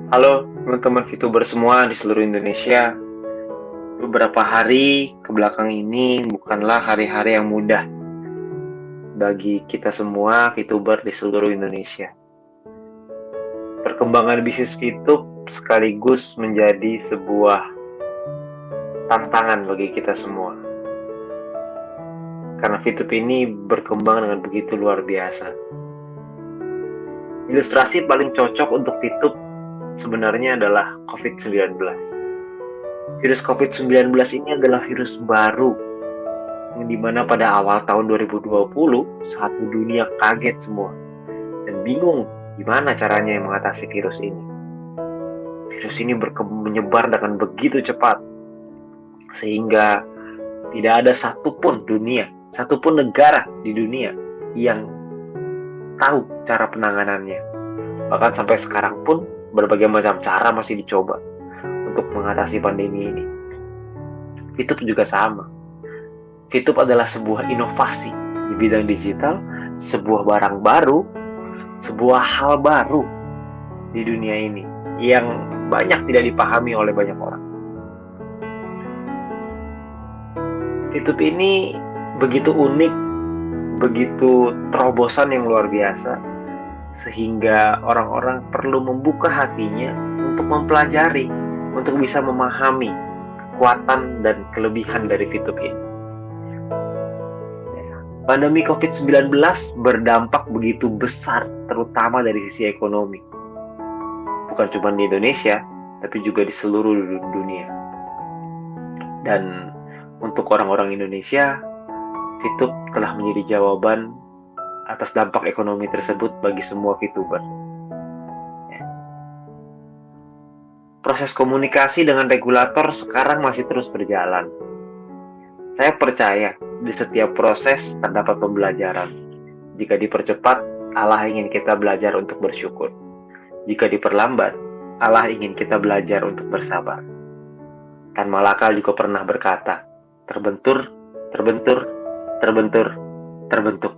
Halo teman-teman VTuber semua di seluruh Indonesia. Beberapa hari ke belakang ini bukanlah hari-hari yang mudah bagi kita semua VTuber di seluruh Indonesia. Perkembangan bisnis VTube sekaligus menjadi sebuah tantangan bagi kita semua. Karena VTube ini berkembang dengan begitu luar biasa. Ilustrasi paling cocok untuk VTube sebenarnya adalah COVID-19. Virus COVID-19 ini adalah virus baru yang dimana pada awal tahun 2020 satu dunia kaget semua dan bingung gimana caranya mengatasi virus ini. Virus ini menyebar dengan begitu cepat sehingga tidak ada satupun negara di dunia yang tahu cara penanganannya. Bahkan sampai sekarang pun berbagai macam cara masih dicoba untuk mengatasi pandemi ini. VTube juga sama. VTube adalah sebuah inovasi di bidang digital, sebuah barang baru, sebuah hal baru di dunia ini yang banyak tidak dipahami oleh banyak orang. VTube ini begitu unik, begitu terobosan yang luar biasa, sehingga orang-orang perlu membuka hatinya untuk mempelajari, untuk bisa memahami kekuatan dan kelebihan dari VTube ini. Pandemi COVID-19 berdampak begitu besar, terutama dari sisi ekonomi. Bukan cuma di Indonesia, tapi juga di seluruh dunia. Dan untuk orang-orang Indonesia, VTube telah menjadi jawaban atas dampak ekonomi tersebut bagi semua VTuber. Proses komunikasi dengan regulator sekarang masih terus berjalan. Saya percaya di setiap proses terdapat pembelajaran. Jika dipercepat, Allah ingin kita belajar untuk bersyukur. Jika diperlambat, Allah ingin kita belajar untuk bersabar. Tan Malaka juga pernah berkata, terbentur, terbentur, terbentur, terbentuk.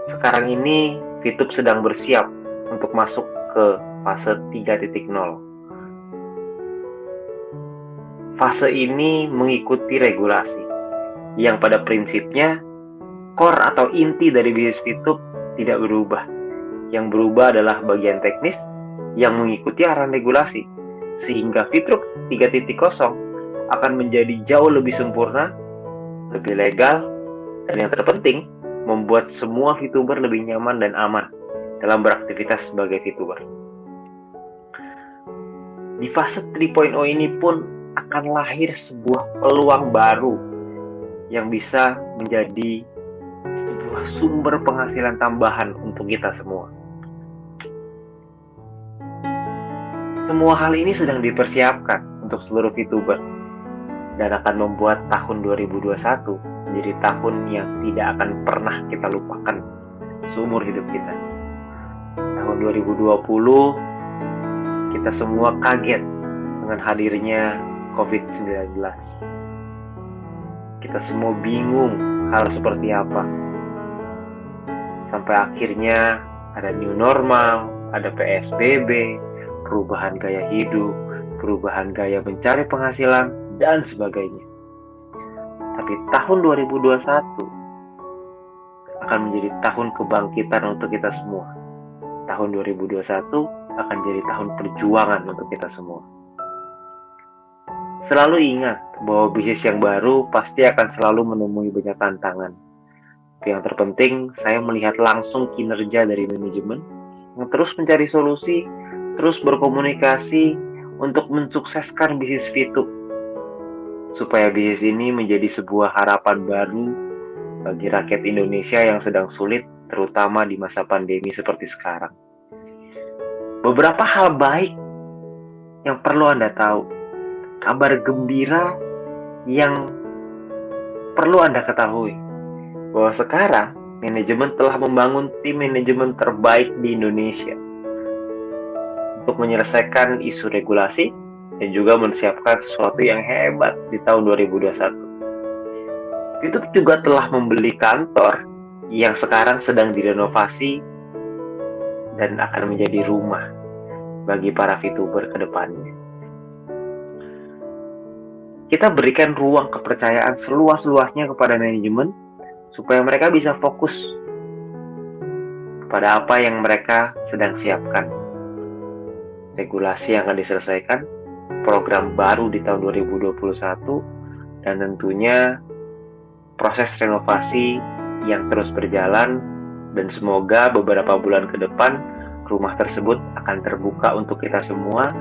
Sekarang ini VTube sedang bersiap untuk masuk ke fase 3.0. Fase ini mengikuti regulasi yang pada prinsipnya core atau inti dari bisnis VTube tidak berubah. Yang berubah adalah bagian teknis yang mengikuti arahan regulasi, sehingga VTube 3.0 akan menjadi jauh lebih sempurna, lebih legal, dan yang terpenting membuat semua VTuber lebih nyaman dan aman dalam beraktivitas sebagai VTuber. Di fase 3.0 ini pun akan lahir sebuah peluang baru yang bisa menjadi sebuah sumber penghasilan tambahan untuk kita semua. Semua hal ini sedang dipersiapkan untuk seluruh VTuber dan akan membuat tahun 2021 menjadi tahun yang tidak akan pernah kita lupakan seumur hidup kita. Tahun 2020 kita semua kaget dengan hadirnya COVID-19. Kita semua bingung harus seperti apa. Sampai akhirnya ada new normal, ada PSBB, perubahan gaya hidup, perubahan gaya mencari penghasilan, dan sebagainya. Tapi tahun 2021 akan menjadi tahun kebangkitan untuk kita semua. Tahun 2021 akan jadi tahun perjuangan untuk kita semua. Selalu ingat bahwa bisnis yang baru pasti akan selalu menemui banyak tantangan. Tapi yang terpenting, saya melihat langsung kinerja dari manajemen yang terus mencari solusi, terus berkomunikasi untuk mensukseskan bisnis VTube, supaya bisnis ini menjadi sebuah harapan baru bagi rakyat Indonesia yang sedang sulit, terutama di masa pandemi seperti sekarang. Beberapa hal baik yang perlu Anda tahu, kabar gembira yang perlu Anda ketahui, bahwa sekarang manajemen telah membangun tim manajemen terbaik di Indonesia untuk menyelesaikan isu regulasi, dan juga mempersiapkan sesuatu yang hebat di tahun 2021. YouTube juga telah membeli kantor yang sekarang sedang direnovasi dan akan menjadi rumah bagi para VTuber ke depannya. Kita berikan ruang kepercayaan seluas-luasnya kepada manajemen supaya mereka bisa fokus pada apa yang mereka sedang siapkan. Regulasi yang akan diselesaikan, program baru di tahun 2021, dan tentunya proses renovasi yang terus berjalan, dan semoga beberapa bulan ke depan rumah tersebut akan terbuka untuk kita semua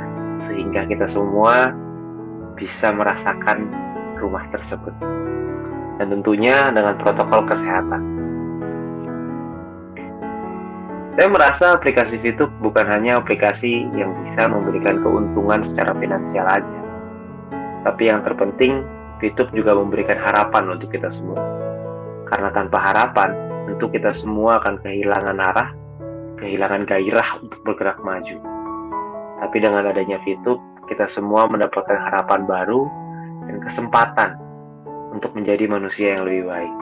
sehingga kita semua bisa merasakan rumah tersebut, dan tentunya dengan protokol kesehatan. Saya merasa aplikasi VTube bukan hanya aplikasi yang bisa memberikan keuntungan secara finansial aja, tapi yang terpenting VTube juga memberikan harapan untuk kita semua. Karena tanpa harapan, tentu kita semua akan kehilangan arah, kehilangan gairah untuk bergerak maju. Tapi dengan adanya VTube, kita semua mendapatkan harapan baru dan kesempatan untuk menjadi manusia yang lebih baik.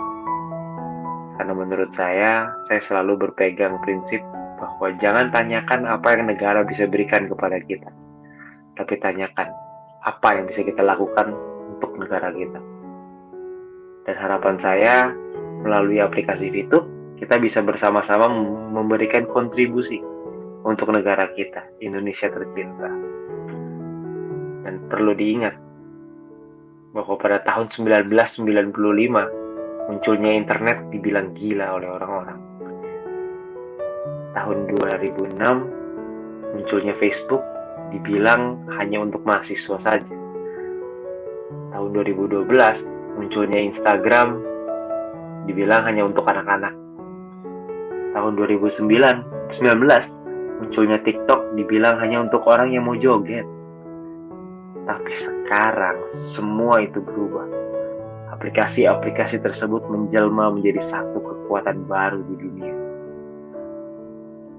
Karena menurut saya selalu berpegang prinsip bahwa jangan tanyakan apa yang negara bisa berikan kepada kita, tapi tanyakan apa yang bisa kita lakukan untuk negara kita. Dan harapan saya, melalui aplikasi VTube, kita bisa bersama-sama memberikan kontribusi untuk negara kita, Indonesia tercinta. Dan perlu diingat bahwa pada tahun 1995 munculnya internet dibilang gila oleh orang-orang. Tahun 2006 munculnya Facebook dibilang hanya untuk mahasiswa saja. Tahun 2012 munculnya Instagram dibilang hanya untuk anak-anak. Tahun 2019 munculnya TikTok dibilang hanya untuk orang yang mau joget. Tapi sekarang semua itu berubah. Aplikasi-aplikasi tersebut menjelma menjadi satu kekuatan baru di dunia.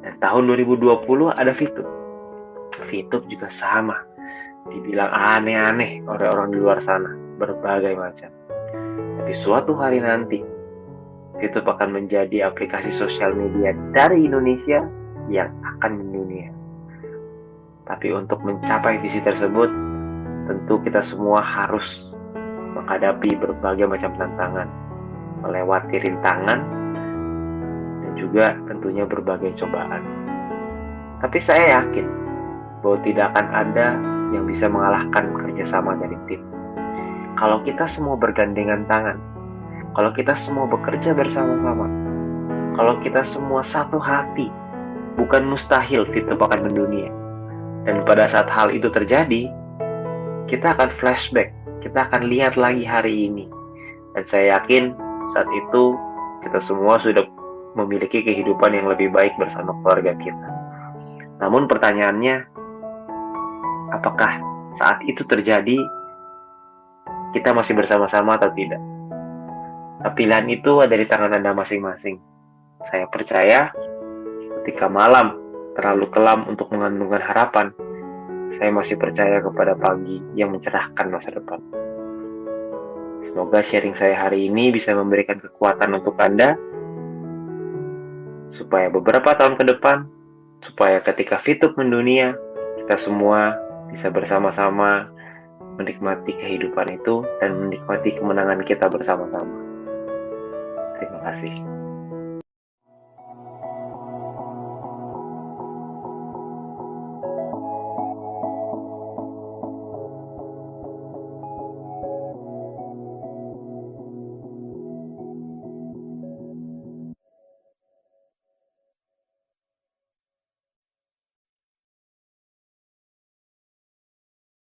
Dan tahun 2020 ada VTube. VTube juga sama. Dibilang aneh-aneh oleh orang di luar sana, berbagai macam. Tapi suatu hari nanti, VTube akan menjadi aplikasi sosial media dari Indonesia yang akan mendunia. Tapi untuk mencapai visi tersebut, tentu kita semua harus menghadapi berbagai macam tantangan, melewati rintangan, dan juga tentunya berbagai cobaan. Tapi saya yakin bahwa tidak akan ada yang bisa mengalahkan kerjasama dari tim. Kalau kita semua bergandengan tangan, kalau kita semua bekerja bersama-sama, kalau kita semua satu hati, bukan mustahil VTube akan mendunia. Dan pada saat hal itu terjadi, kita akan flashback, kita akan lihat lagi hari ini. Dan saya yakin saat itu kita semua sudah memiliki kehidupan yang lebih baik bersama keluarga kita. Namun pertanyaannya, apakah saat itu terjadi kita masih bersama-sama atau tidak? Pilihan itu ada di tangan Anda masing-masing. Saya percaya ketika malam terlalu kelam untuk mengandungkan harapan, saya masih percaya kepada pagi yang mencerahkan masa depan. Semoga sharing saya hari ini bisa memberikan kekuatan untuk Anda, supaya beberapa tahun ke depan, supaya ketika VTube mendunia, kita semua bisa bersama-sama menikmati kehidupan itu dan menikmati kemenangan kita bersama-sama. Terima kasih.